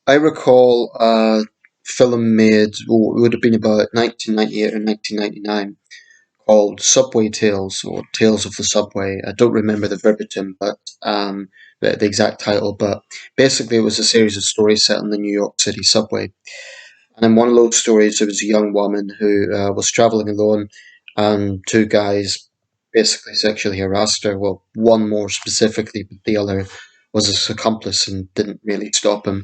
I recall a film made, oh, it would have been about 1998 or 1999, called Subway Tales or Tales of the Subway. I don't remember the verbatim, but the exact title. But basically, it was a series of stories set on the New York City subway. And in one of those stories, there was a young woman who was traveling alone, and two guys basically sexually harassed her. Well, one more specifically, but the other was his accomplice and didn't really stop him.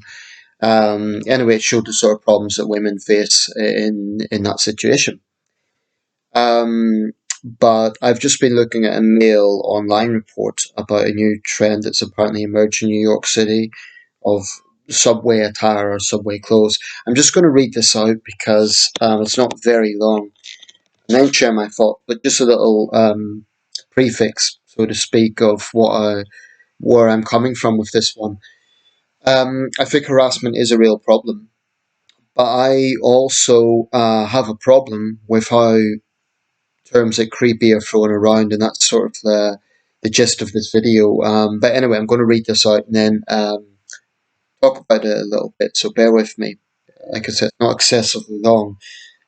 Anyway, it showed the sort of problems that women face in that situation. Um, but I've just been looking at a Mail online report about a new trend that's apparently emerged in New York City of subway attire or subway clothes. I'm just going to read this out because it's not very long, and then share my thought, but just a little prefix, so to speak, of where I'm coming from with this one. I think harassment is a real problem, but I also have a problem with how terms like creepy are thrown around, and that's sort of the gist of this video. But anyway, I'm going to read this out and then talk about it a little bit, so bear with me. Like I said, it's not excessively long.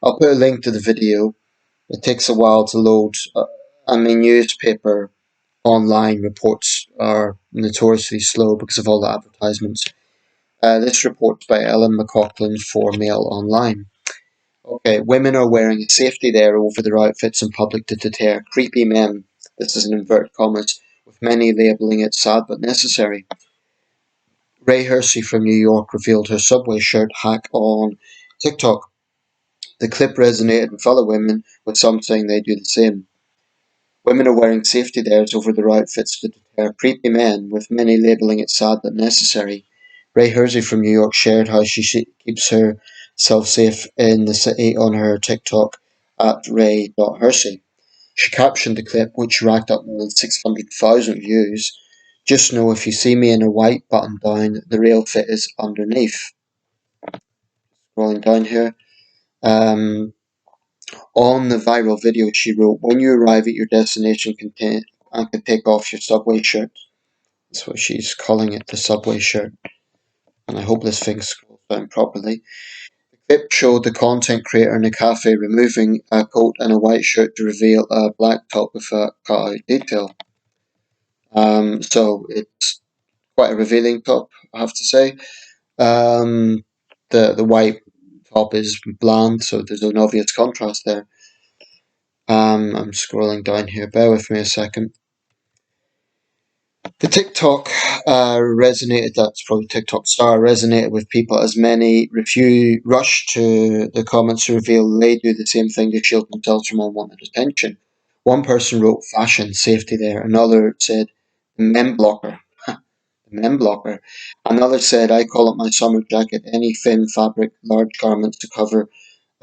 I'll put a link to the video. It takes a while to load. Newspaper online reports are notoriously slow because of all the advertisements. This report's by Ellen McLaughlin for Mail Online. Okay, women are wearing a safety layer over their outfits in public to deter creepy men. This is in inverted commas, with many labelling it sad but necessary. Ray Hersey from New York revealed her subway shirt hack on TikTok. The clip resonated with fellow women, with some saying they do the same. Women are wearing safety layers over their outfits to deter creepy men, with many labelling it sad but necessary. Ray Hersey from New York shared how she keeps herself safe in the city on her TikTok at ray.hersey. She captioned the clip, which racked up more than 600,000 views. Just know if you see me in a white button down, the real fit is underneath. Scrolling down here. On the viral video, she wrote, when you arrive at your destination, and can take off your subway shirt. That's what she's calling it, the subway shirt. And I hope this thing scrolls down properly. The clip showed the content creator in a cafe removing a coat and a white shirt to reveal a black top with a cut-out detail. So it's quite a revealing top, I have to say. The white top is bland, so there's an obvious contrast there. I'm scrolling down here. Bear with me a second. The TikTok resonated. That's probably TikTok star resonated with people as many rush to the comments to reveal they do the same thing to shield themselves from unwanted attention. One person wrote fashion safety there. Another said mem blocker. The mem blocker. Another said I call it my summer jacket. Any thin fabric, large garments to cover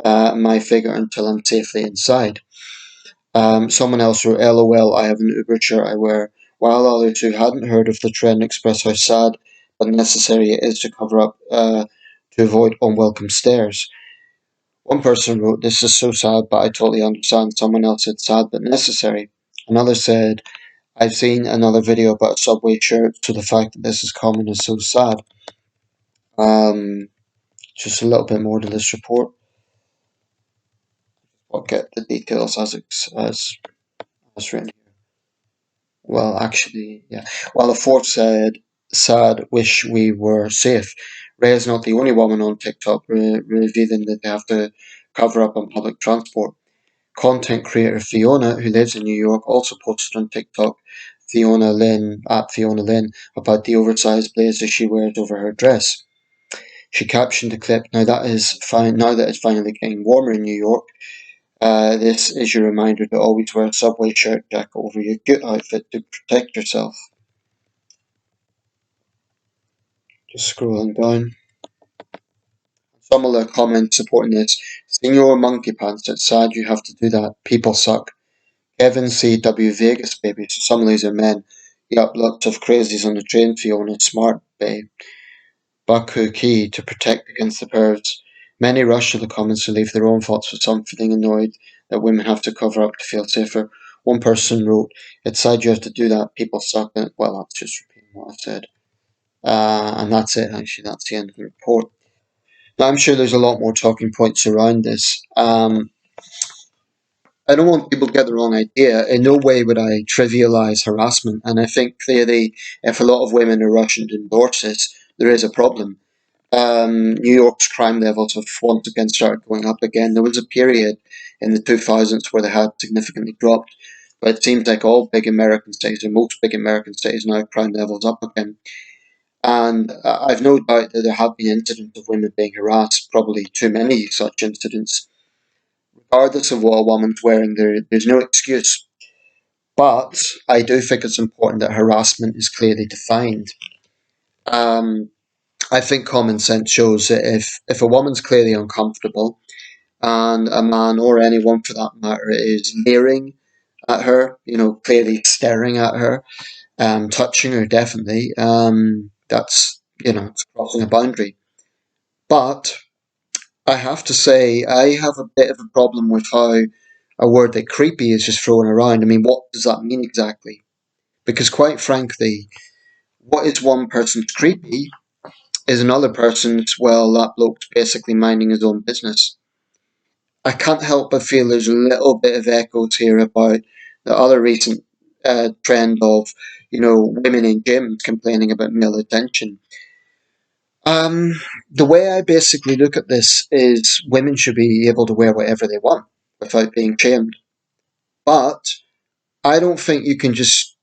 my figure until I'm safely inside. Someone else wrote, LOL, I have an Uber shirt I wear, while others who hadn't heard of the trend expressed how sad but necessary it is to cover up to avoid unwelcome stares. One person wrote, this is so sad, but I totally understand. Someone else said, sad but necessary. Another said, I've seen another video about a subway shirt, so the fact that this is common is so sad. Just a little bit more to this report. I'll get the details as written. Well, actually, yeah. While the fourth said, sad, wish we were safe. Ray is not the only woman on TikTok revealing that they have to cover up on public transport. Content creator Fiona, who lives in New York, also posted on TikTok, Fiona Lynn, about the oversized blazer she wears over her dress. She captioned the clip, now that is fine. Now that it's finally getting warmer in New York, this is your reminder to always wear a subway shirt jacket over your good outfit to protect yourself. Just scrolling down. Some of the comments supporting this. Senor Monkey Pants, it's sad you have to do that. People suck. Kevin C.W. Vegas, baby, so some of these are men. Yup, lots of crazies on the train, Fiona. Smart, babe. Baku Key, to protect against the pervs. Many rush to the comments to leave their own thoughts with some feeling annoyed that women have to cover up to feel safer. One person wrote, it's sad you have to do that, people suck. Well, that's just repeating what I said. And that's it, actually. That's the end of the report. Now, I'm sure there's a lot more talking points around this. I don't want people to get the wrong idea. In no way would I trivialize harassment. And I think clearly, if a lot of women are rushing to endorse this, there is a problem. New York's crime levels have once again started going up again. There was a period in the 2000s where they had significantly dropped, but it seems like all big American cities, or most big American cities now, crime levels up again. And I've no doubt that there have been incidents of women being harassed, probably too many such incidents. Regardless of what a woman's wearing, there's no excuse. But I do think it's important that harassment is clearly defined. Um, I think common sense shows that if a woman's clearly uncomfortable and a man or anyone for that matter is leering at her, clearly staring at her, touching her definitely, that's, it's crossing a boundary. But I have to say, I have a bit of a problem with how a word like creepy is just thrown around. I mean, what does that mean exactly? Because quite frankly, what is one person's creepy is another person's, well, that bloke's basically minding his own business. I can't help but feel there's a little bit of echoes here about the other recent trend of, women in gyms complaining about male attention. Um, the way I basically look at this is women should be able to wear whatever they want without being shamed. But I don't think you can just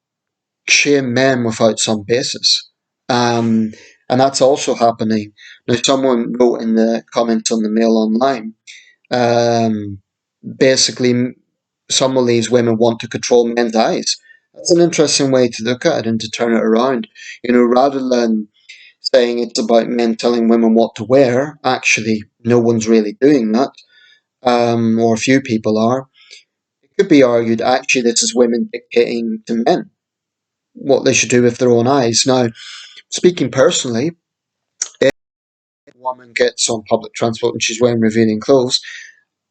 shame men without some basis. Um, and that's also happening. Now, someone wrote in the comments on the Mail Online, um, basically, some of these women want to control men's eyes. That's an interesting way to look at it and to turn it around. Rather than saying it's about men telling women what to wear, actually, no one's really doing that, or few people are. It could be argued actually this is women dictating to men what they should do with their own eyes. Now, speaking personally, if a woman gets on public transport and she's wearing revealing clothes,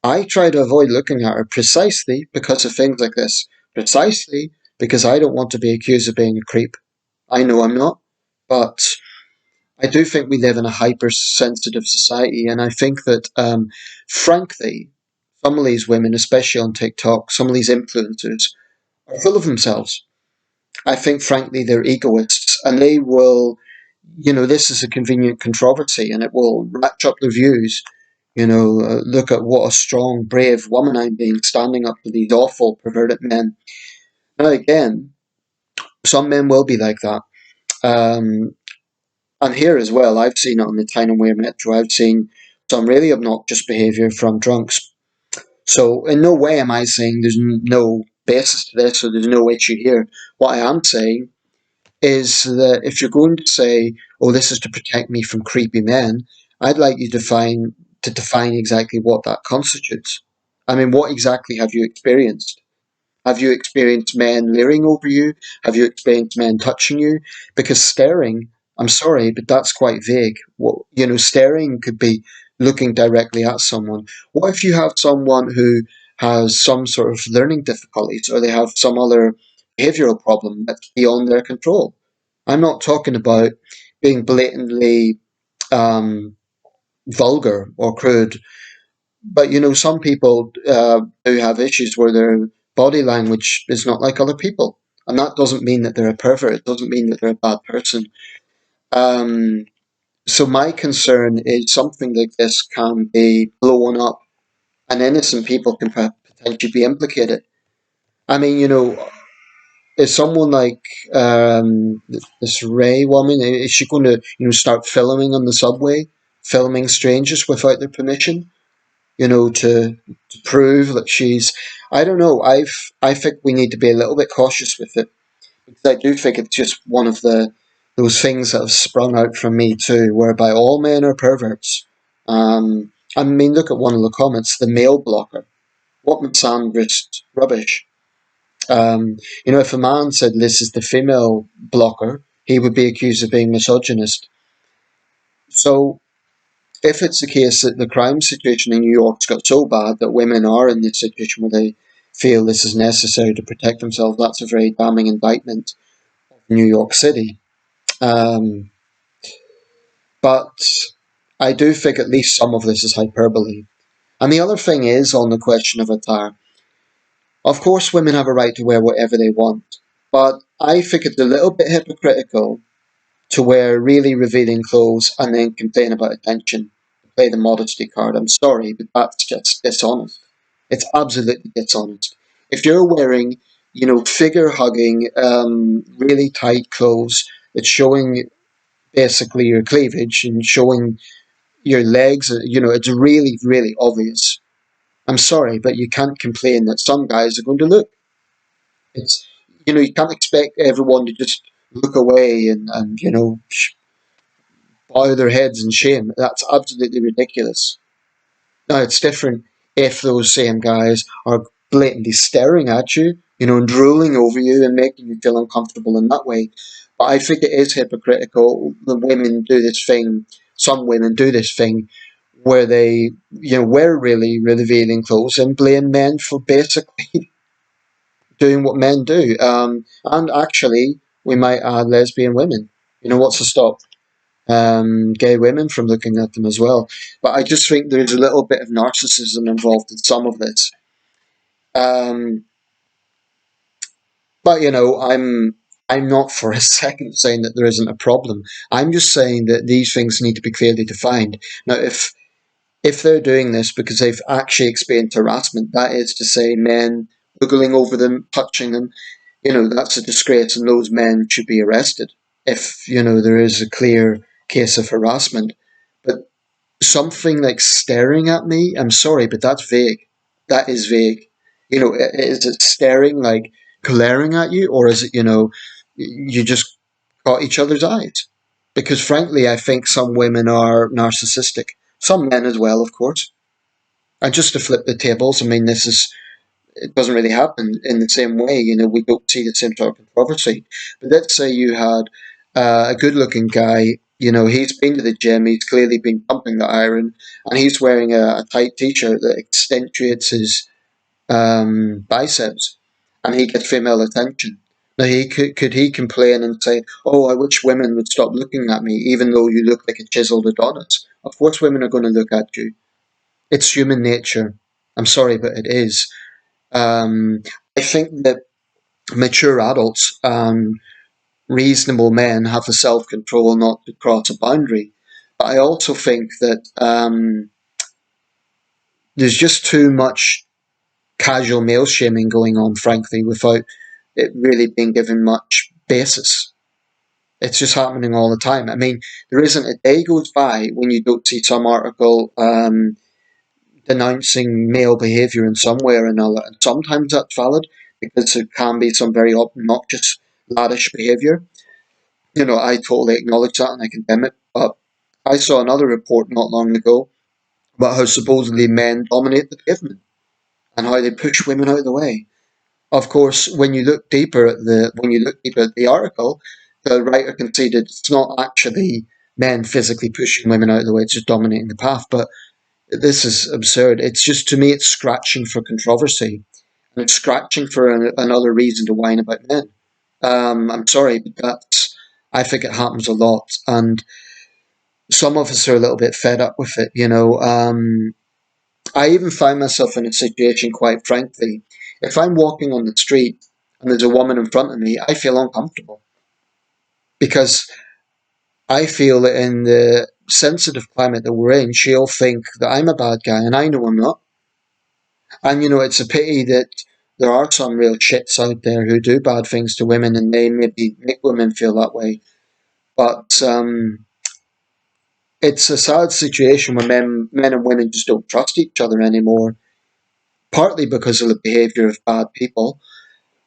I try to avoid looking at her precisely because of things like this. Precisely because I don't want to be accused of being a creep. I know I'm not, but I do think we live in a hypersensitive society, and I think that, frankly, some of these women, especially on TikTok, some of these influencers, are full of themselves. I think, frankly, they're egoists, and they will, this is a convenient controversy, and it will ratchet up their views. Look at what a strong, brave woman I'm being, standing up to these awful, perverted men. Now, again, some men will be like that. Um, And here as well, I've seen it on the Tyne and Wear Metro. I've seen some really obnoxious behaviour from drunks. So in no way am I saying there's no basis to this or there's no issue here. What I am saying is that if you're going to say, "Oh, this is to protect me from creepy men," I'd like you to define exactly what that constitutes. I mean, what exactly have you experienced? Have you experienced men leering over you? Have you experienced men touching you? Because staring, I'm sorry, but that's quite vague. Staring could be looking directly at someone. What if you have someone who has some sort of learning difficulties or they have some other behavioral problem that's beyond their control? I'm not talking about being blatantly um, vulgar or crude, but some people do have issues where their body language is not like other people, and that doesn't mean that they're a pervert. It doesn't mean that they're a bad person. Um, so my concern is something like this can be blown up, and innocent people can potentially be implicated. I mean, is someone like this Ray woman, is she going to start filming on the subway, filming strangers without their permission? To prove that she's. I don't know. I think we need to be a little bit cautious with it because I do think it's just one of those things that have sprung out from me too, whereby all men are perverts. I mean, look at one of the comments, the male blocker. What misandrist rubbish. If a man said this is the female blocker, he would be accused of being misogynist. So if it's the case that the crime situation in New York's got so bad that women are in this situation where they feel this is necessary to protect themselves, that's a very damning indictment of New York City. Um, But I do think at least some of this is hyperbole. And the other thing is on the question of attire. Of course, women have a right to wear whatever they want, but I think it's a little bit hypocritical to wear really revealing clothes and then complain about attention, play the modesty card. I'm sorry, but that's just dishonest. It's absolutely dishonest. If you're wearing, figure hugging, really tight clothes that's showing basically your cleavage and showing your legs, it's really, really obvious. I'm sorry, but you can't complain that some guys are going to look. It's, you can't expect everyone to just look away and bow their heads in shame. That's absolutely ridiculous. Now, it's different if those same guys are blatantly staring at you, and drooling over you and making you feel uncomfortable in that way. But I think it is hypocritical that women do this thing, some women do this thing, where they, wear really, really revealing clothes and blame men for basically doing what men do. And actually, we might add lesbian women. What's to stop gay women from looking at them as well? But I just think there's a little bit of narcissism involved in some of this. Um, but I'm not for a second saying that there isn't a problem. I'm just saying that these things need to be clearly defined. Now, if they're doing this because they've actually experienced harassment, that is to say, men boogling over them, touching them, that's a disgrace, and those men should be arrested if there is a clear case of harassment. But something like staring at me, I'm sorry, but that's vague. That is vague. Is it staring like glaring at you, or is it you just caught each other's eyes? Because frankly, I think some women are narcissistic. Some men as well, of course. And just to flip the tables, I mean, it doesn't really happen in the same way. We don't see the same sort of controversy. But let's say you had a good-looking guy. He's been to the gym. He's clearly been pumping the iron, and he's wearing a tight t-shirt that accentuates his biceps, and he gets female attention. Now, could he complain and say, "Oh, I wish women would stop looking at me, even though you look like a chiseled Adonis"? Of course, women are going to look at you. It's human nature. I'm sorry, but it is. Um, I think that mature adults and reasonable men have the self control not to cross a boundary. But I also think that there's just too much casual male shaming going on, frankly, without it really being given much basis. It's just happening all the time. I mean, there isn't a day goes by when you don't see some article denouncing male behaviour in some way or another. And sometimes that's valid because there can be some very obnoxious, laddish behaviour. I totally acknowledge that and I condemn it. But I saw another report not long ago about how supposedly men dominate the pavement and how they push women out of the way. Of course, when you look deeper at the article, the writer conceded it's not actually men physically pushing women out of the way; it's just dominating the path. But this is absurd. It's just, to me, it's scratching for controversy, and it's scratching for another reason to whine about men. I'm sorry, but I think it happens a lot, and some of us are a little bit fed up with it. I even find myself in a situation, quite frankly, if I'm walking on the street and there's a woman in front of me, I feel uncomfortable because I feel that in the sensitive climate that we're in, she'll think that I'm a bad guy, and I know I'm not. And it's a pity that there are some real shits out there who do bad things to women, and they maybe make women feel that way. But it's a sad situation where men and women just don't trust each other anymore. Partly because of the behaviour of bad people,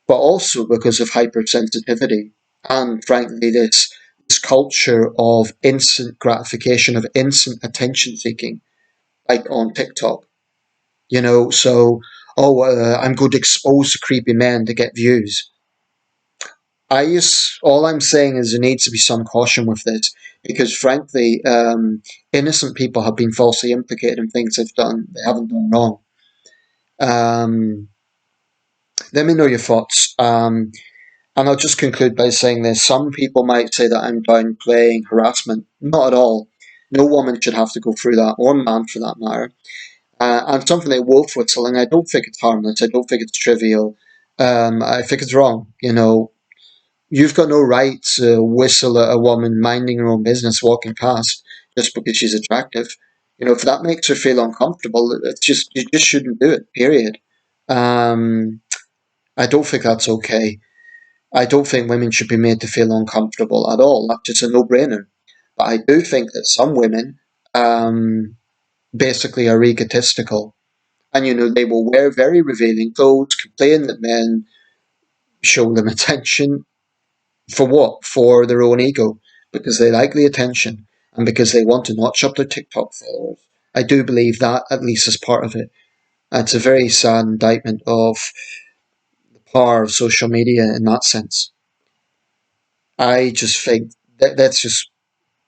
but also because of hypersensitivity and, frankly, this culture of instant gratification, of instant attention seeking, like on TikTok. So, I'm going to expose the creepy men to get views. All I'm saying is there needs to be some caution with this because, frankly, innocent people have been falsely implicated in things they haven't done wrong. Um, Let me know your thoughts. And I'll just conclude by saying this. Some people might say that I'm downplaying harassment. Not at all. No woman should have to go through that, or man for that matter. And something like wolf whistling, I don't think it's harmless. I don't think it's trivial. I think it's wrong. You've got no right to whistle at a woman minding her own business, walking past, just because she's attractive. If that makes her feel uncomfortable, it's just you just shouldn't do it. Period. Um, I don't think that's okay. I don't think women should be made to feel uncomfortable at all. That's just a no-brainer. But I do think that some women um, basically are egotistical, and they will wear very revealing clothes, complain that men show them attention. For what? For their own ego, because they like the attention and because they want to notch up their TikTok followers. I do believe that at least is part of it. It's a very sad indictment of the power of social media in that sense. I just think that let's just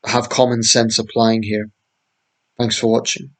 have common sense applying here. Thanks for watching.